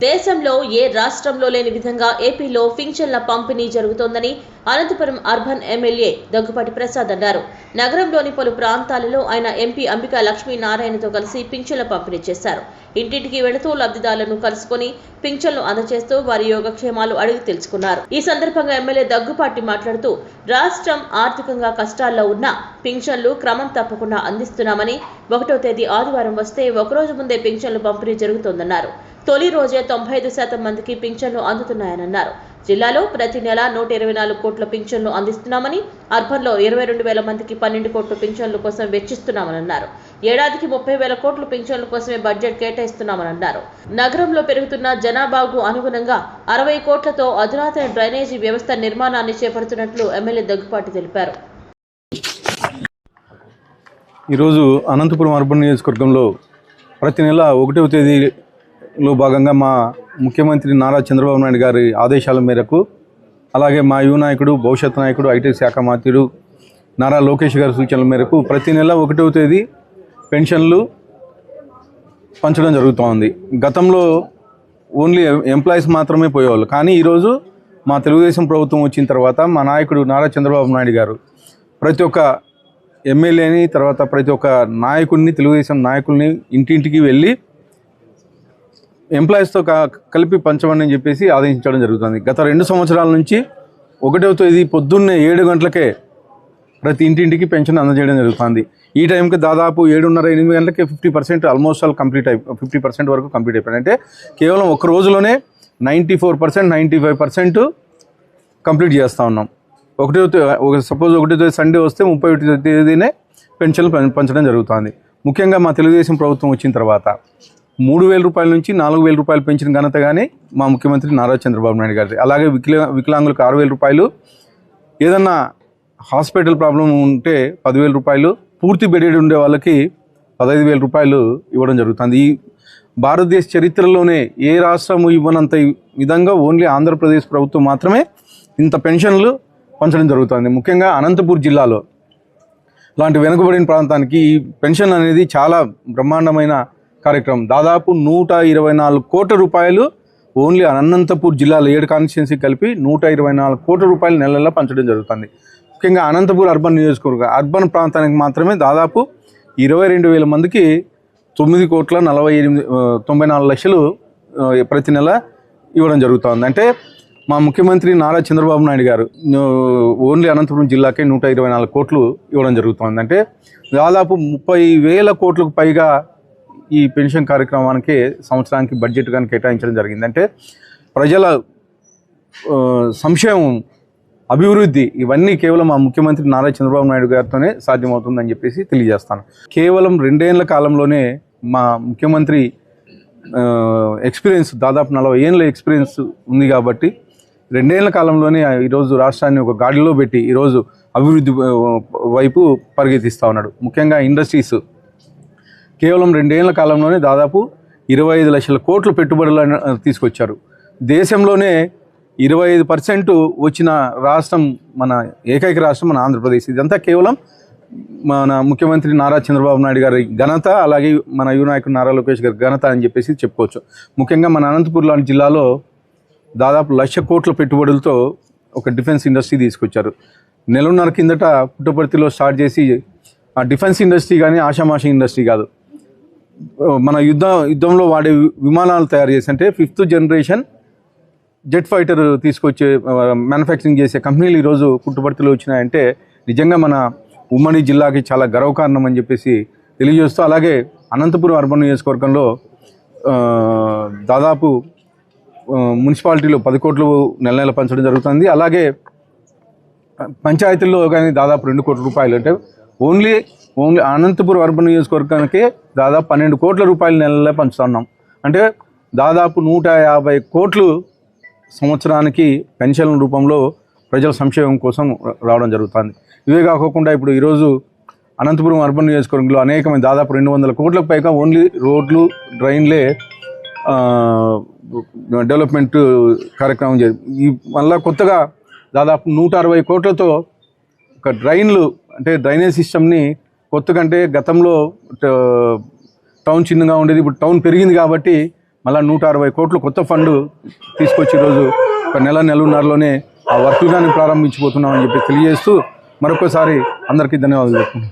దేశంలో ఏ రాష్ట్రంలో లేని విధంగా ఏపీలో పింఛన్ల పంపిణీ జరుగుతోందని అనంతపురం అర్బన్ ఎమ్మెల్యే దగ్గుపాటి ప్రసాద్ అన్నారు. నగరంలోని పలు ప్రాంతాలలో ఆయన ఎంపీ అంబికా లక్ష్మీనారాయణతో కలిసి పింఛన్ల పంపిణీ చేశారు. ఇంటింటికి వెళుతూ లబ్ధిదారులను కలుసుకుని పింఛన్లు అందజేస్తూ వారి యోగక్షేమాలు అడిగి తెలుసుకున్నారు. ఈ సందర్భంగా ఎమ్మెల్యే దగ్గుపాటి మాట్లాడుతూ రాష్ట్రం ఆర్థికంగా కష్టాల్లో ఉన్న పింఛన్లు క్రమం తప్పకుండా అందిస్తున్నామని 1వ తేదీ ఆదివారం వస్తే ఒకరోజు ముందే పింఛన్లు పంపిణీ జరుగుతోందన్నారు. తొలి రోజే 95% మందికి పింఛన్లు అందుతున్నాయన్నారు. జిల్లాలో ప్రతి నెల 124 కోట్ల పింఛన్లు అందిస్తున్నామని, అర్బన్లో 22,000 మందికి 12 కోట్ల పింఛన్ల కోసం వెచ్చిస్తున్నామన్నారు. ఏడాదికి 30,000 కోట్ల పింఛన్ల కోసమే బడ్జెట్ కేటాయిస్తున్నామన్నారు. నగరంలో పెరుగుతున్న జనాభాకు అనుగుణంగా 60 కోట్లతో అధునాతన డ్రైనేజీ వ్యవస్థ నిర్మాణాన్ని చేపడుతున్నట్లు ఎమ్మెల్యే దగ్గుపాటి తెలిపారు. ఈరోజు అనంతపురం అర్బన్ నియోజకవర్గంలో ప్రతి నెల 1వ తేదీలో భాగంగా మా ముఖ్యమంత్రి నారా చంద్రబాబు నాయుడు గారి ఆదేశాల మేరకు, అలాగే మా యువ నాయకుడు, భవిష్యత్ నాయకుడు, ఐటీ శాఖ మంత్రులు నారా లోకేష్ గారి సూచనల మేరకు ప్రతి నెల 1వ తేదీ పెన్షన్లు పంచడం జరుగుతోంది. గతంలో ఓన్లీ ఎంప్లాయీస్ మాత్రమే పోయేవాళ్ళు, కానీ ఈరోజు మా తెలుగుదేశం ప్రభుత్వం వచ్చిన తర్వాత మా నాయకుడు నారా చంద్రబాబు నాయుడు గారు ప్రతి ఒక్క ఎమ్మెల్యేని, తర్వాత ప్రతి ఒక్క నాయకుడిని, తెలుగుదేశం నాయకుల్ని ఇంటింటికి వెళ్ళి ఎంప్లాయీస్తో కలిపి పంచమని చెప్పేసి ఆదేశించడం జరుగుతుంది. గత 2 సంవత్సరాల నుంచి 1వ తేదీ పొద్దున్నే 7 గంటలకే ప్రతి ఇంటింటికి పెన్షన్ అందజేయడం జరుగుతుంది. ఈ టైంకి దాదాపు 7:30-8 గంటలకే 50% ఆల్మోస్ట్ ఆల్ కంప్లీట్ 50% వరకు కంప్లీట్ అయిపోయింది. అంటే కేవలం ఒక రోజులోనే 94%, 95% కంప్లీట్ చేస్తూ ఉన్నాం. సపోజ్ 1వ తేదీ సండే వస్తే 31వ తేదీనే పెన్షన్లు పంచడం జరుగుతుంది. ముఖ్యంగా మా తెలుగుదేశం ప్రభుత్వం వచ్చిన తర్వాత 3,000 రూపాయల నుంచి 4,000 రూపాయలు పెంచిన ఘనత కానీ మా ముఖ్యమంత్రి నారా చంద్రబాబు నాయుడు గారి. అలాగే వికలాంగులకు 6,000 రూపాయలు, ఏదన్నా హాస్పిటల్ ప్రాబ్లం ఉంటే 10,000 రూపాయలు, పూర్తి బెడెడ్ ఉండే వాళ్ళకి 15,000 రూపాయలు ఇవ్వడం జరుగుతుంది. ఈ భారతదేశ చరిత్రలోనే ఏ రాష్ట్రము ఇవ్వనంత విధంగా ఓన్లీ ఆంధ్రప్రదేశ్ ప్రభుత్వం మాత్రమే ఇంత పెన్షన్లు పంచడం జరుగుతుంది. ముఖ్యంగా అనంతపూర్ జిల్లాలో లాంటి వెనుకబడిన ప్రాంతానికి ఈ పెన్షన్ అనేది చాలా బ్రహ్మాండమైన కార్యక్రమం. దాదాపు 124 కోట్ల రూపాయలు ఓన్లీ అనంతపూర్ జిల్లాలో 7 కాన్స్టిట్యున్సీ కలిపి 124 కోట్ల రూపాయలు నెలల్లో పంచడం జరుగుతుంది. ముఖ్యంగా అనంతపూర్ అర్బన్ నియోజకవర్గం అర్బన్ ప్రాంతానికి మాత్రమే దాదాపు 22,000 మందికి 9,94 లక్షలు ప్రతి నెల ఇవ్వడం జరుగుతుంది. అంటే మా ముఖ్యమంత్రి నారా చంద్రబాబు నాయుడు గారు ఓన్లీ అనంతపురం జిల్లాకే 124 కోట్లు ఇవ్వడం జరుగుతుంది. అంటే దాదాపు 30,000 కోట్లకు పైగా ఈ పెన్షన్ కార్యక్రమానికి సంవత్సరానికి బడ్జెట్ కానీ కేటాయించడం జరిగింది. అంటే ప్రజల సంక్షేమం, అభివృద్ధి ఇవన్నీ కేవలం మా ముఖ్యమంత్రి నారా చంద్రబాబు నాయుడు గారితోనే సాధ్యమవుతుందని చెప్పేసి తెలియజేస్తాను. కేవలం 2 ఏళ్ల కాలంలోనే మా ముఖ్యమంత్రి ఎక్స్పీరియన్స్ దాదాపు 40 ఏళ్ళ ఎక్స్పీరియన్స్ ఉంది కాబట్టి 2 ఏళ్ల కాలంలోనే ఈరోజు రాష్ట్రాన్ని ఒక గాడిలో పెట్టి ఈరోజు అభివృద్ధి వైపు పరిగెత్తిస్తూ ఉన్నాడు. ముఖ్యంగా ఇండస్ట్రీస్ కేవలం 2 ఏళ్ల కాలంలోనే దాదాపు 25 లక్షల కోట్ల పెట్టుబడులను తీసుకొచ్చారు. దేశంలోనే 25% వచ్చిన రాష్ట్రం మన ఏకైక రాష్ట్రం మన ఆంధ్రప్రదేశ్. ఇదంతా కేవలం మన ముఖ్యమంత్రి నారా చంద్రబాబు నాయుడు గారి ఘనత, అలాగే మన యువ నాయకుడు నారా లోకేష్ గారి ఘనత అని చెప్పేసి చెప్పుకోవచ్చు. ముఖ్యంగా మన అనంతపూర్ లాంటి జిల్లాలో దాదాపు 1,00,000 కోట్ల పెట్టుబడులతో ఒక డిఫెన్స్ ఇండస్ట్రీ తీసుకొచ్చారు. నెలన్నర కిందట పుట్టపర్తిలో స్టార్ట్ చేసి ఆ డిఫెన్స్ ఇండస్ట్రీ కానీ ఆషామాషి ఇండస్ట్రీ కాదు, మన యుద్ధంలో వాడే విమానాలు తయారు చేసి, అంటే 5th జనరేషన్ జెట్ ఫైటర్ తీసుకొచ్చే మ్యానుఫ్యాక్చరింగ్ చేసే కంపెనీలు ఈరోజు పుట్టుపర్తిలో వచ్చినాయంటే నిజంగా మన ఉమ్మడి జిల్లాకి చాలా గర్వకారణం అని చెప్పేసి తెలియజేస్తూ, అలాగే అనంతపురం అర్బన్ నియోజకవర్గంలో దాదాపు మున్సిపాలిటీలో 10 కోట్లు నెల పంచడం జరుగుతుంది. అలాగే పంచాయతీల్లో కానీ దాదాపు 2 కోట్ల రూపాయలు, అంటే ఓన్లీ అనంతపురం అర్బన్ నియోజకవర్గానికి దాదాపు 12 కోట్ల రూపాయలు నెలలో పంచుతున్నాం. అంటే దాదాపు 150 కోట్లు సంవత్సరానికి పెన్షన్ల రూపంలో ప్రజల సంక్షేమం కోసం రావడం జరుగుతుంది. ఇవే కాకుండా ఇప్పుడు ఈరోజు అనంతపురం అర్బన్ నియోజకవర్గంలో అనేకమైన దాదాపు 200 కోట్లకు పైగా ఓన్లీ రోడ్లు, డ్రైన్లే డెవలప్మెంట్ కార్యక్రమం ఈ మళ్ళీ కొత్తగా దాదాపు 160 కోట్లతో ఒక డ్రైన్లు, అంటే డ్రైనేజ్ సిస్టమ్ని కొత్తగా, అంటే గతంలో టౌన్ చిన్నగా ఉండేది, ఇప్పుడు టౌన్ పెరిగింది కాబట్టి మళ్ళీ 160 కోట్లు కొత్త ఫండ్ తీసుకొచ్చి ఈరోజు ఒక నెలన్నరలోనే ఆ వర్క్ విధాన్ని ప్రారంభించిపోతున్నామని చెప్పి తెలియజేస్తూ మరొకసారి అందరికీ ధన్యవాదాలు చెప్తున్నాను.